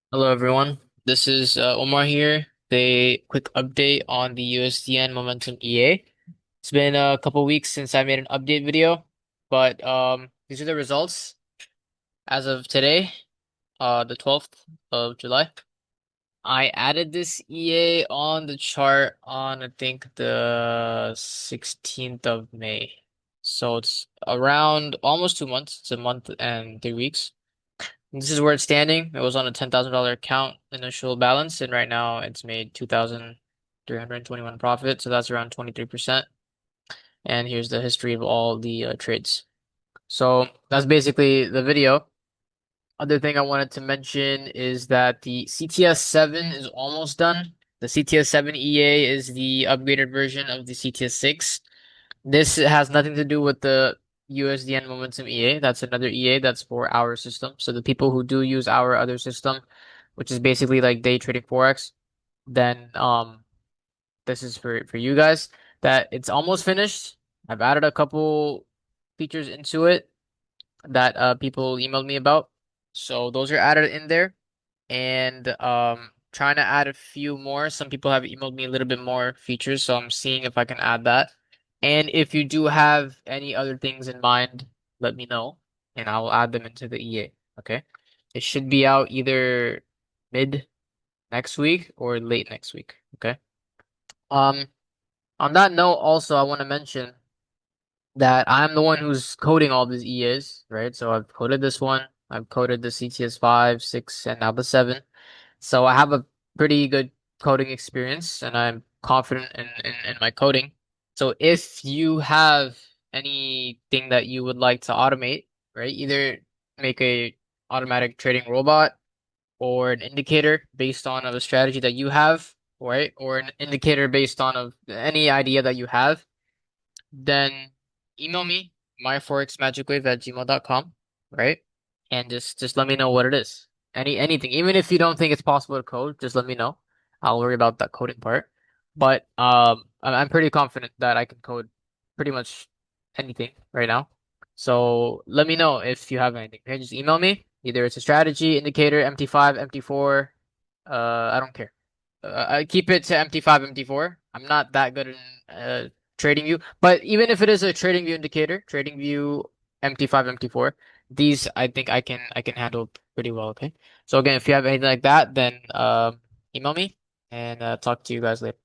Hello everyone. This is Omar here. A quick update on the USDN Momentum EA. It's been a couple weeks since I made an update video, but these are the results as of today, the 12th of July. I added this EA on the chart on I think the 16th of May. So it's around almost 2 months. It's a month and 3 weeks. This is where it's standing. It was on a $10,000 account initial balance, and right now it's made 2,321 profit, so that's around 23%. And here's the history of all the trades. So that's basically the video. Other thing I wanted to mention is that the CTS 7 is almost done. The CTS 7 EA is the upgraded version of the CTS 6. This has nothing to do with the USDN Momentum EA. That's another EA that's for our system. So the people who do use our other system, which is basically like day trading forex, then this is for you guys. That it's almost finished. I've added a couple features into it that people emailed me about. So those are added in there, and trying to add a few more. Some people have emailed me a little bit more features, so I'm seeing if I can add that. And if you do have any other things in mind, let me know, and I will add them into the EA. Okay, it should be out either mid next week or late next week. Okay. Um, on that note, also I want to mention that I'm the one who's coding all these EAs, right? So I've coded this one, I've coded the CTS 5, 6, and now the 7. So I have a pretty good coding experience and I'm confident in my coding. So if you have anything that you would like to automate, right? Either make a automatic trading robot or an indicator based on of a strategy that you have, right? Or an indicator based on of any idea that you have, then email me, myforexmagicwave@gmail.com, right? And just let me know what it is. Anything. Even if you don't think it's possible to code, just let me know. I'll worry about that coding part. But I'm pretty confident that I can code pretty much anything right now. So let me know if you have anything. Okay, just email me. Either it's a strategy, indicator, MT5, MT4. I don't care. I keep it to MT5, MT4. I'm not that good in trading view, but even if it is a trading view indicator, trading view MT5, MT4, these I think I can handle pretty well. Okay. So again, if you have anything like that, then email me and talk to you guys later.